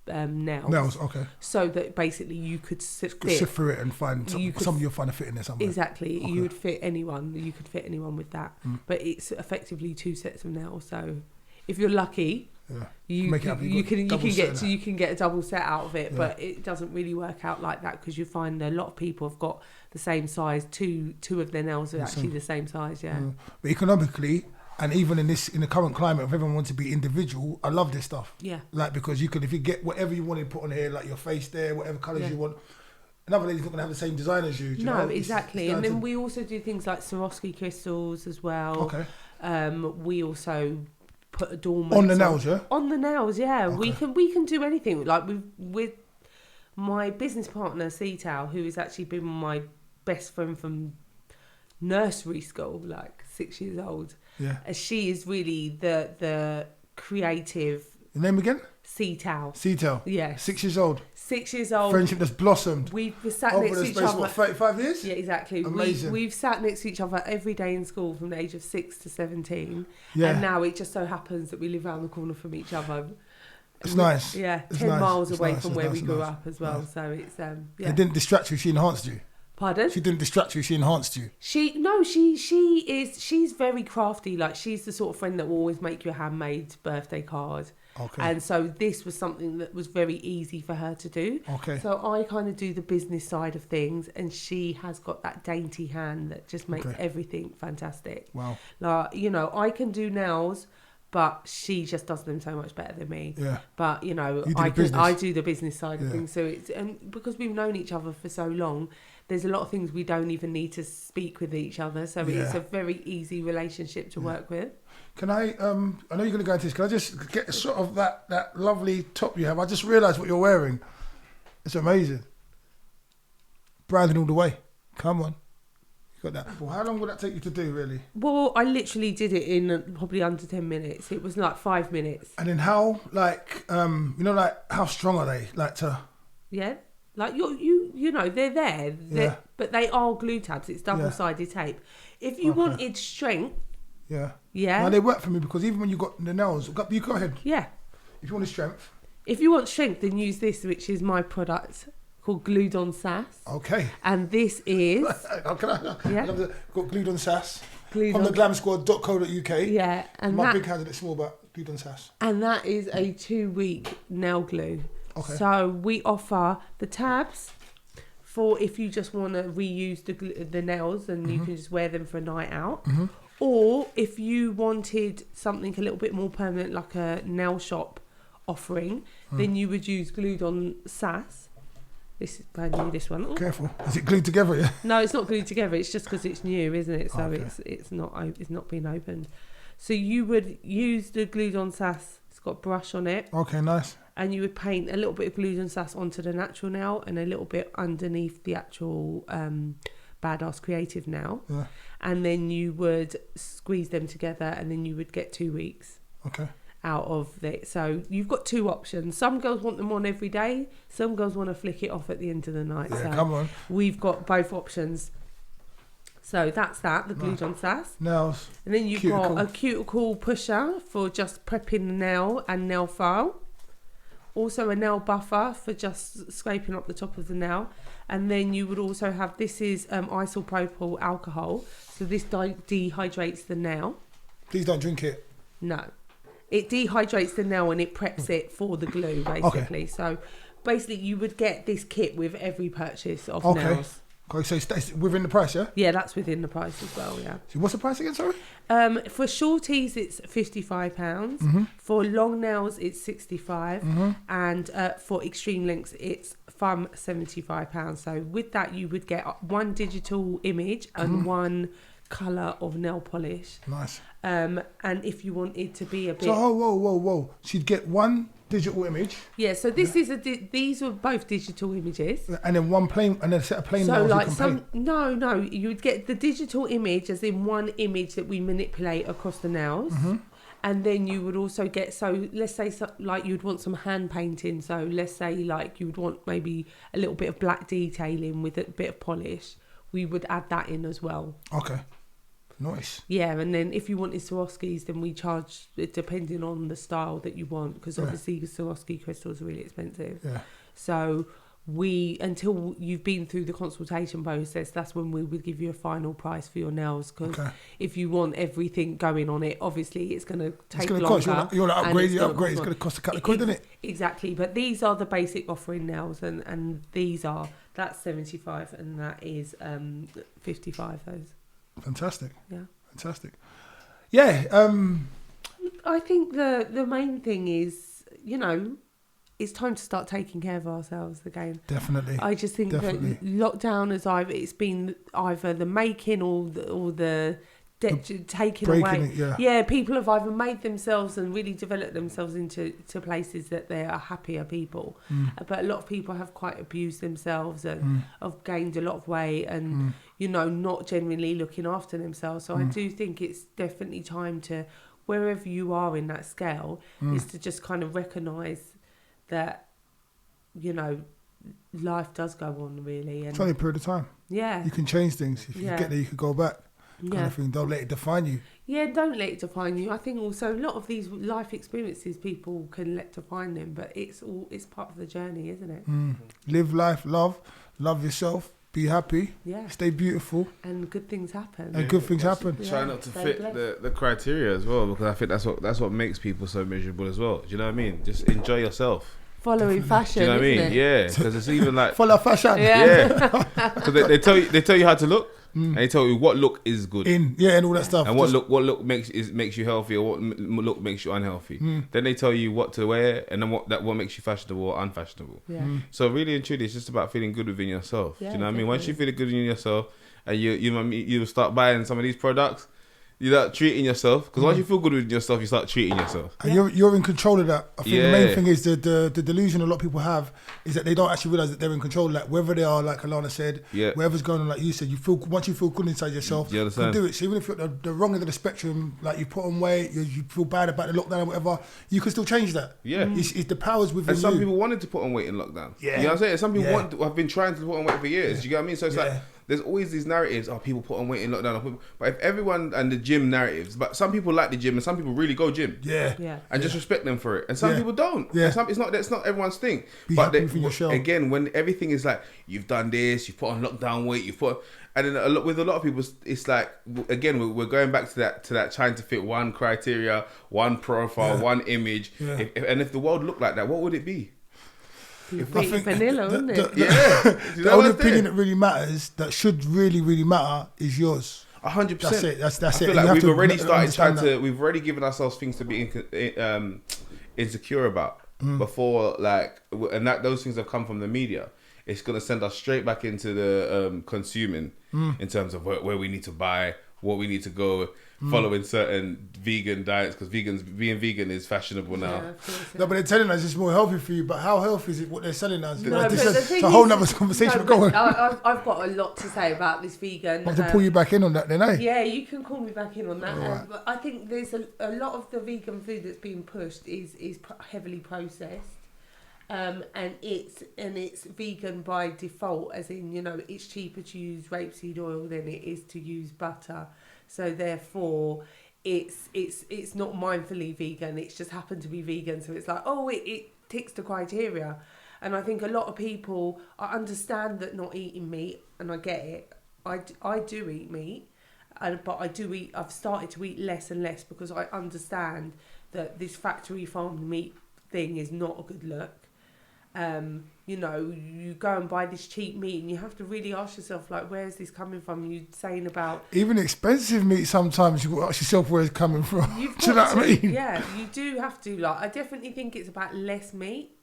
nails. Nails, okay. So that basically you could sift through it and find some you'll find a fit in there somewhere. Exactly. Okay. You could fit anyone with that. But it's effectively 2 sets of nails. So if you're lucky, you can get a double set out of it, but it doesn't really work out like that, because you find a lot of people have got the same size. Two of their nails are actually the same size. But economically, and even in the current climate of everyone wants to be individual, I love this stuff. Like, because if you get whatever you want to put on here, like your face there, whatever colours you want, another lady's not going to have the same design as you. No, exactly. And then we also do things like Swarovski crystals as well. We also put adornments on the nails, on the nails, we can do anything. Like with my business partner Cetal, who has actually been my best friend from nursery school, like 6 years old. She is really the creative. Your name again? Cetal. Yeah. 6 years old. 6 years old. Friendship that's blossomed. We've sat next to each other. What, 35 years? Yeah, exactly. Amazing. We've sat next to each other every day in school from the age of 6 to 17. And now it just so happens that we live around the corner from each other. It's nice. Yeah, 10 miles away from where we grew up as well. So it's It didn't distract you, she enhanced you. Pardon? She didn't distract you, she enhanced you. She's very crafty. Like, she's the sort of friend that will always make you a handmade birthday card. Okay. And so this was something that was very easy for her to do. Okay. So I kind of do the business side of things, and she has got that dainty hand that just makes everything fantastic. Wow. Like, you know, I can do nails, but she just does them so much better than me. Yeah. But, you know, I do the business side of things. So it's, and because we've known each other for so long, there's a lot of things we don't even need to speak with each other. So it's a very easy relationship to work with. Can I know you're going to go into this. Can I just get a shot of that lovely top you have? I just realised what you're wearing. It's amazing. Branding all the way. Come on. You got that. Well, how long would that take you to do, really? Well, I literally did it in probably under 10 minutes. It was like 5 minutes. And then how, like, how strong are they? Like to... Yeah. Like, you know, they're there. But they are glue tabs. It's double-sided tape. If you wanted strength... Yeah. Yeah. Now, they work for me because even when you got the nails... You go ahead. Yeah. If you want strength... If you want strength, then use this, which is my product called Glued on Sass. Okay. And this is... Got Glued on Sass. Glued on on the glamsquad.co.uk. Yeah. And my big hand, it's small, but Glued on Sass. And that is a 2-week nail glue. Okay. So we offer the tabs for if you just want to reuse the nails and you can just wear them for a night out. Mm-hmm. Or if you wanted something a little bit more permanent, like a nail shop offering, then you would use Glued on Sass. This is brand new, this one. Careful. Is it glued together, yeah? No, it's not glued together. It's just because it's new, isn't it? So it's not been opened. So you would use the Glued on Sass. It's got a brush on it. Okay, nice. And you would paint a little bit of Glued on Sass onto the natural nail and a little bit underneath the actual Badass Creative nail. Yeah. And then you would squeeze them together and then you would get 2 weeks. Okay. Out of it. So you've got two options. Some girls want them on every day. Some girls want to flick it off at the end of the night. Yeah, so come on. We've got both options. So that's the Glued on Sass. Nails. And then you've got a cuticle pusher for just prepping the nail and nail file. Also a nail buffer for just scraping up the top of the nail. And then you would also have, this is isopropyl alcohol. So this dehydrates the nail. Please don't drink it. No. It dehydrates the nail and it preps it for the glue, basically. Okay. So basically you would get this kit with every purchase of nails. Okay, so it's within the price, yeah? Yeah, that's within the price as well, yeah. So what's the price again, sorry? For shorties, it's £55. Mm-hmm. For long nails, it's £65. Mm-hmm. And for extreme lengths, it's from £75. So with that, you would get one digital image and one colour of nail polish. Nice. And if you want it to be a bit... So, whoa. She'd get one digital image. Yeah, so this is these are both digital images. And then one plain, and then a set of plain nails you can paint. No, you would get the digital image as in one image that we manipulate across the nails. Mm-hmm. And then you would also get, so let's say like you'd want some hand painting. So let's say like you would want maybe a little bit of black detailing with a bit of polish. We would add that in as well. Okay. Nice. Yeah, and then if you wanted Swarovskis, then we charge it depending on the style that you want, because obviously the Swarovski crystals are really expensive. Yeah. So until you've been through the consultation process, that's when we would give you a final price for your nails. Because if you want everything going on it, obviously it's going to take longer. Cost. You want to upgrade, it's going to cost a couple of quid, isn't it? Exactly. But these are the basic offering nails, and that's 75 and that is 55 those. Fantastic. Yeah. Fantastic. Yeah. I think the main thing is, it's time to start taking care of ourselves again. Definitely. I just think that lockdown it's been either the making or the taking away. Yeah, people have either made themselves and really developed themselves into places that they are happier people. But a lot of people have quite abused themselves and have gained a lot of weight and not genuinely looking after themselves. So I do think it's definitely time to, wherever you are in that scale, is to just kind of recognise that life does go on, really. And it's only a period of time. Yeah. You can change things. If you get there, you could go back. Kind of thing. Don't let it define you. Yeah, don't let it define you. I think also a lot of these life experiences people can let define them, but it's part of the journey, isn't it? Live life, love yourself, be happy, stay beautiful, and good things happen. And good things happen. Try not to fit the criteria as well, because I think that's what makes people so miserable as well. Do you know what I mean? Just enjoy yourself. Following fashion. Do you know what I mean? Yeah, because it's even like follow fashion. Yeah, because they tell you how to look. And they tell you what look is good and all that stuff, and what look makes you healthy, or what look makes you unhealthy. Then they tell you what to wear, and then what makes you fashionable or unfashionable. So really and truly, it's just about feeling good within yourself. Do you know what I mean? Once you feel good within yourself, and you start buying some of these products, you start treating yourself, because once you feel good with yourself, you start treating yourself. And you're in control of that. I think the main thing is the delusion a lot of people have is that they don't actually realise that they're in control. Like whether they are, like Alana said, whatever's going on, like you said, once you feel good inside yourself, you can do it. So even if you're at the wrong end of the spectrum, like you put on weight, you feel bad about the lockdown or whatever, you can still change that. It's the powers within you. And some people wanted to put on weight in lockdown. You know what I'm saying? Some people have been trying to put on weight for years. You get what I mean? So it's like, there's always these narratives, people put on weight in lockdown. But if everyone, and the gym narratives, but some people like the gym and some people really go gym. And just respect them for it. And some people don't. It's not everyone's thing. But again, when everything is like, you've done this, you've put on lockdown weight, and then with a lot of people, it's like, again, we're going back to that trying to fit one criteria, one profile, one image. If the world looked like that, what would it be? I think vanilla, isn't it? The only opinion that really matters, that should really, really matter, is yours. 100%. That's it. That's I feel it. like we've already started trying to. We've already given ourselves things to be insecure about before, like, and those things have come from the media. It's gonna send us straight back into the consuming in terms of where we need to buy, what we need to go. Following certain vegan diets, because being vegan is fashionable now. No, but they're telling us it's more healthy for you. But how healthy is it? What they're selling us? No, it's a whole nother conversation. I've got a lot to say about this vegan. I have to pull you back in on that, then, eh? Yeah, you can call me back in on that. But I think there's a lot of the vegan food that's being pushed is heavily processed. And it's vegan by default, as in, it's cheaper to use rapeseed oil than it is to use butter. So therefore, it's not mindfully vegan. It's just happened to be vegan. So it's like, it ticks the criteria. And I think a lot of people, I understand that not eating meat, and I get it. I do eat meat, but I've started to eat less and less, because I understand that this factory farmed meat thing is not a good look. You go and buy this cheap meat, and you have to really ask yourself, like, where is this coming from? You're saying about even expensive meat, sometimes you've got to ask yourself where it's coming from. Do you know what I mean? Yeah, you do have to. Like, I definitely think it's about less meat.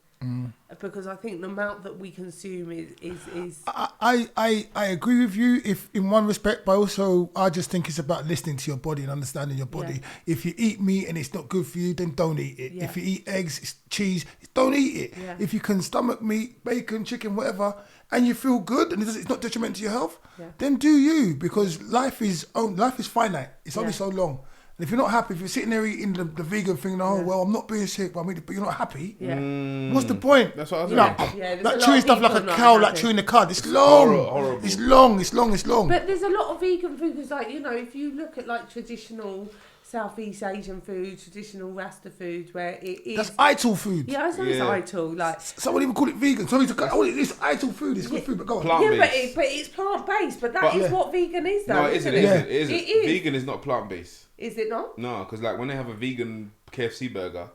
Because I think the amount that we consume is I agree with you if in one respect, but also I just think it's about listening to your body and understanding your body. If you eat meat and it's not good for you, then don't eat it. If you eat eggs, cheese, don't eat it. If you can stomach meat, bacon, chicken, whatever, and you feel good and it's not detrimental to your health, then do you, because life is finite. It's only so long. And if you're not happy, if you're sitting there eating the vegan thing, well, I'm not being sick, but you're not happy. What's the point? That's what I was saying. Like chewing stuff like a cow, like chewing the cud. It's long. Horrible. It's long. But there's a lot of vegan food, because, like, if you look at, like, traditional Southeast Asian food, traditional Rasta food, where it is... That's ital food. Yeah, it's ital. Like, someone even call it vegan. It's ital food. It's good food, but go on. Plant-based. But it's plant-based. But that is what vegan is, though. No, it isn't. It isn't. Vegan is not plant-based. Is it not? No, because, like, when they have a vegan KFC burger,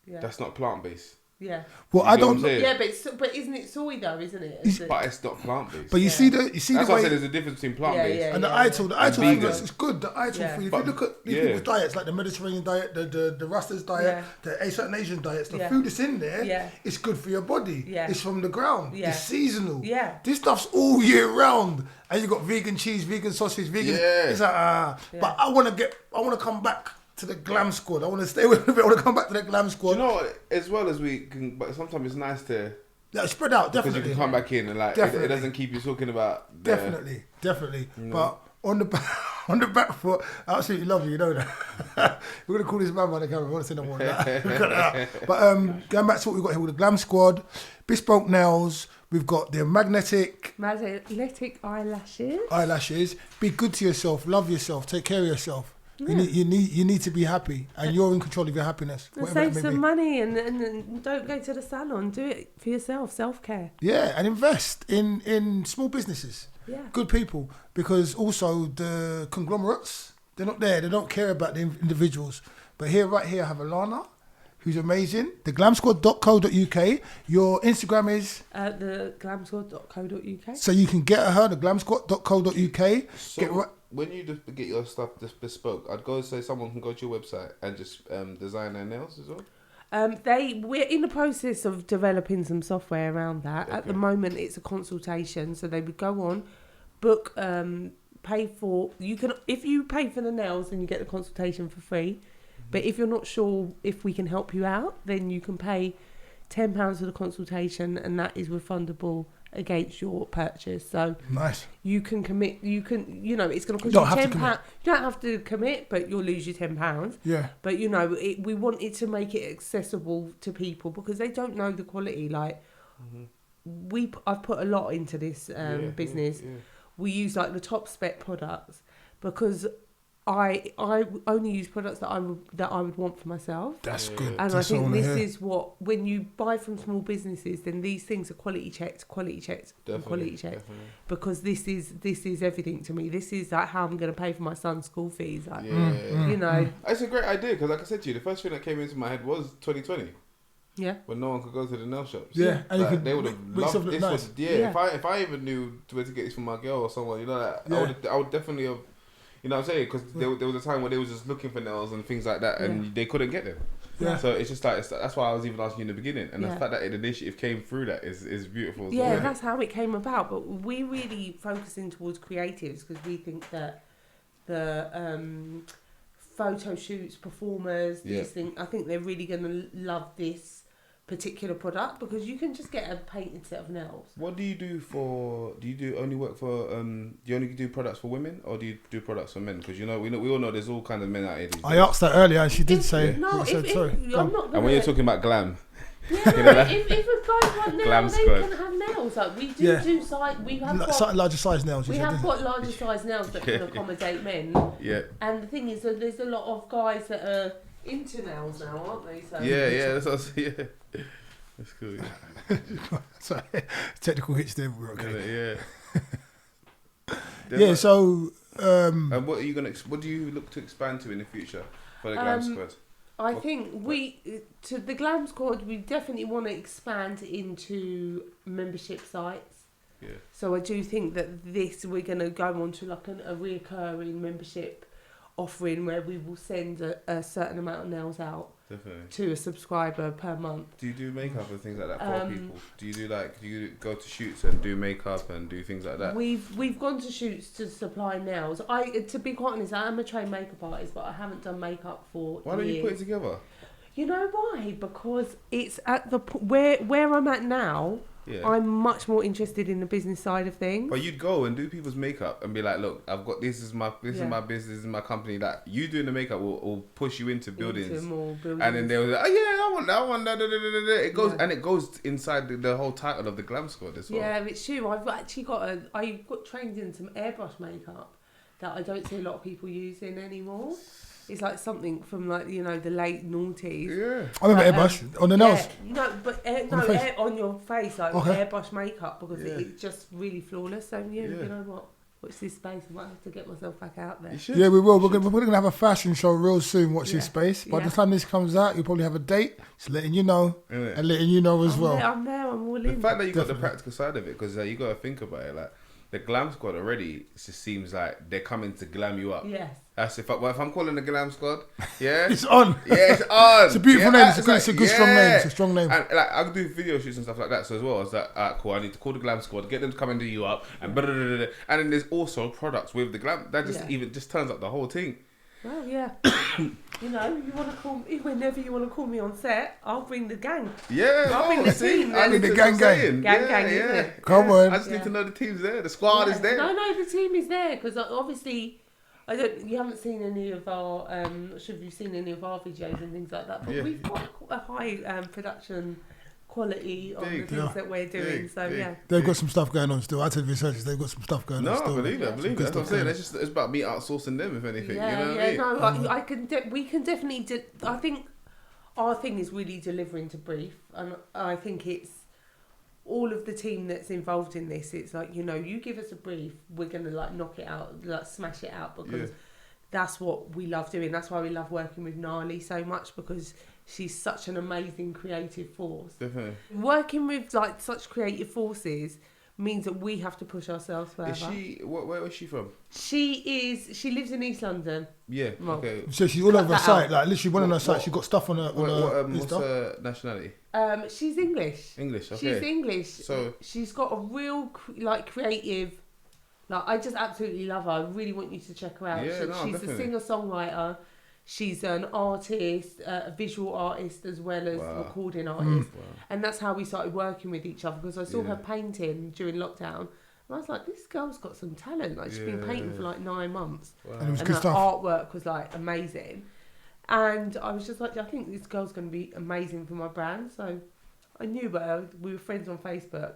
that's not plant-based. Yeah. Well, I don't. Yeah, but isn't it soy though? Isn't it? But it's not plant-based. But you see the That's why I said there's a difference between plant-based and the ital food is good. The ital food. If you look at these people's diets, like the Mediterranean diet, the Rastas diet, the certain Asian diets, the food that's in there, it's good for your body. It's from the ground. It's seasonal. This stuff's all year round. And you got vegan cheese, vegan sausage, vegan. It's like but I want to come back to the Glam Squad. I want to stay with it. I want to come back to the Glam Squad. Do you know what? As well as we can, but sometimes it's nice to spread out. Definitely, because you can come back in and like it doesn't keep you talking about. Definitely. But on the back foot, I absolutely love you. You know that. We're gonna call this man by the camera. I want to say no more than that. But going back to what we've got here with the Glam Squad, Bespoke nails. We've got the magnetic eyelashes. Be good to yourself. Love yourself. Take care of yourself. You need to be happy, and you're in control of your happiness. And save some money and don't go to the salon. Do it for yourself, self-care. Yeah, and invest in small businesses. Yeah. Good people, because also the conglomerates, they're not there. They don't care about the individuals. But right here, I have Alana, who's amazing. The glamsquad.co.uk. Your Instagram is? The glamsquad.co.uk. So you can get her, the glamsquad.co.uk. So when you get your stuff just bespoke, I'd go say someone can go to your website and just design their nails as well? We're in the process of developing some software around that. Okay. At the moment, it's a consultation, so they would go on, book, pay for. If you pay for the nails, then you get the consultation for free. But if you're not sure if we can help you out, then you can pay £10 for the consultation, and that is refundable against your purchase. So nice. You can commit. It's going to cost you £10. You don't have to commit, but you'll lose your £10. Yeah. But we wanted to make it accessible to people because they don't know the quality. Like I've put a lot into this business. Yeah. We use like the top spec products because I only use products that I would want for myself. That's good. And I think this is what, when you buy from small businesses, then these things are quality checked, because this is everything to me. This is like how I'm going to pay for my son's school fees. Like, It's a great idea because, like I said to you, the first thing that came into my head was 2020. Yeah. When no one could go to the nail shops. Yeah. And they would have loved this. Nice. If I even knew where to get this for my girl or someone, I would definitely have. You know what I'm saying? Because there was a time where they was just looking for nails and things like that, and they couldn't get them. Yeah. So it's just like that's why I was even asking you in the beginning, and the fact that an initiative came through that is beautiful. Yeah, that's how it came about. But we're really focusing towards creatives because we think that the photo shoots, performers, these things, I think they're really going to love this particular product because you can just get a painted set of nails. What do you do do you only work for do you only do products for women or do you do products for men? Because we all know there's all kinds of men out here. I asked that earlier and she did say sorry. And when you're talking about glam, if a guy want nails, they can have nails. Like we do size. We have got larger size nails. We have got larger size nails that can accommodate men. Yeah. And the thing is that there's a lot of guys that are into nails now, aren't they? So that's what that's cool. Sorry, technical hits there. We're okay. Yeah. So. And what do you look to expand to in the future for the Glam Squad? I think the Glam Squad, we definitely want to expand into membership sites. Yeah. So I do think that we're going to go on to like a reoccurring membership offering where we will send a certain amount of nails out to a subscriber per month. Do you do makeup and things like that for people? Do you go to shoots and do makeup and do things like that? We've gone to shoots to supply nails. To be quite honest, I am a trained makeup artist, but I haven't done makeup for Why don't you put it together? You know why? Because it's at the where I'm at now. Yeah. I'm much more interested in the business side of things. But you'd go and do people's makeup and be like, look, I've got this is my business, this is my company. That you doing the makeup will push you into buildings. Into more buildings. And then they'll be like, I want that. It goes and it goes inside the whole title of the Glam Squad as well. Yeah, it's true. I've actually got trained in some airbrush makeup that I don't see a lot of people using anymore. It's like something from the late noughties. Yeah, I remember airbrush on the nose. On your face, airbrush makeup because it's just really flawless. So you know what? Watch this space. I might have to get myself back out there. Yeah, we will. We're going to have a fashion show real soon. Watch this space. By the time this comes out, you'll probably have a date. Just letting you know and letting you know as well. I'm there. I'm all in. The fact that you got the practical side of it, because you got to think about it. Like the Glam Squad already, it just seems like they're coming to glam you up. Yes. That's if I'm calling the Glam Squad, it's on. Yeah, it's on. It's a beautiful name. It's a good strong name. It's a strong name. And I could do video shoots and stuff like that. So as well, I was like, alright, cool. I need to call the Glam Squad, get them to come and do you up, and and then there's also products with the glam that just turns up the whole thing. Well, yeah. You want to call me whenever you want to call me on set. I'll bring the gang. Yeah, I'll bring the team. I need the gang. Gang, isn't it? Come on. I just need to know the team's there. The squad is there. No, the team is there because obviously. You haven't seen any of our, not sure if you've seen any of our videos and things like that, but we've got a high production quality on the things that we're doing. So they've got some stuff going on still. I tell researchers they've got some stuff going on still. I believe it. That's what I'm saying. It's about me outsourcing them, if anything. We can definitely. I think our thing is really delivering to brief, and I think it's all of the team that's involved in this. It's like, you give us a brief, we're gonna like knock it out, like smash it out, because that's what we love doing. That's why we love working with Gnarly so much, because she's such an amazing creative force. Definitely. Working with like such creative forces means that we have to push ourselves further. Is she? Where is she from? She lives in East London. Yeah. Okay. So she's all over her site. Like literally one on her site. She's got stuff on her. What's her nationality? She's English. English. Okay. She's English. So she's got a real creative. Like, I just absolutely love her. I really want you to check her out. Yeah, She's definitely. a singer-songwriter. She's an artist, a visual artist, as well as recording artist. And that's how we started working with each other, because I saw her painting during lockdown. And I was like, this girl's got some talent. Like, she's been painting for like 9 months. Wow. And it was and good her stuff. artwork was like amazing. And I was just like, I think this girl's going to be amazing for my brand. So I knew her. We were friends on Facebook.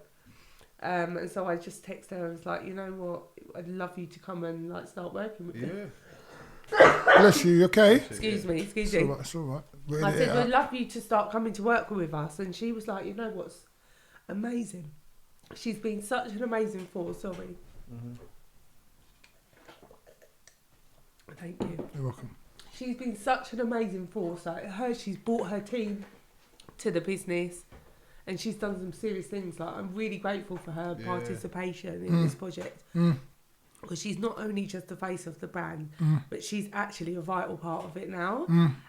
And so I just texted her and was like, you know what, I'd love you to come and like start working with me. Bless you, okay? Excuse me. It's all right. I said, I'd love you to start coming to work with us. And she was like, you know what's amazing? She's been such an amazing force, sorry. Thank you. You're welcome. She's been such an amazing force. Like she's brought her team to the business. And she's done some serious things. Like, I'm really grateful for her participation in this project. Because she's not only just the face of the brand, but she's actually a vital part of it now.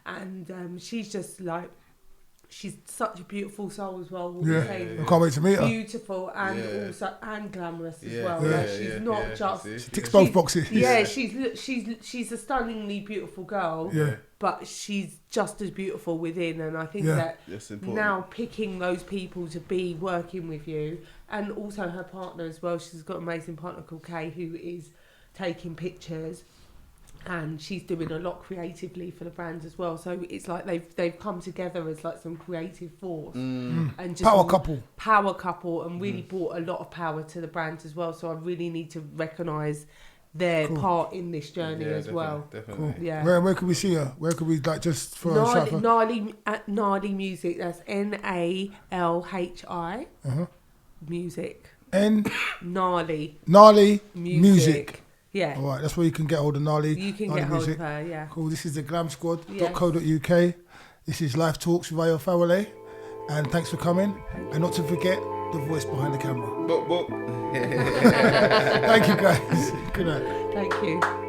And she's just like, she's such a beautiful soul as well. I can't wait to meet her. Beautiful and also glamorous as well. Like, she's not just. She ticks both boxes. Yeah, she's a stunningly beautiful girl. But she's just as beautiful within, and I think that now picking those people to be working with you, and also her partner as well. She's got an amazing partner called Kay, who is taking pictures, and she's doing a lot creatively for the brand as well. So it's like they've come together as like some creative force and just power couple, and really brought a lot of power to the brand as well. So I really need to recognise their part in this journey as well. Definitely. Cool. Yeah. Where can we see her? Where can we like just for Gnarly at Gnarly Music? That's NALHI Music. Gnarly Music. Yeah. All right, that's where you can get hold of Gnarly. You can get hold of her. Yeah. Cool. This is the Glam Squad.co.uk. This is Life Talks with Fawole, and thanks for coming. And not to forget the voice behind the camera. Boop, boop. Thank you, guys. Good night. Thank you.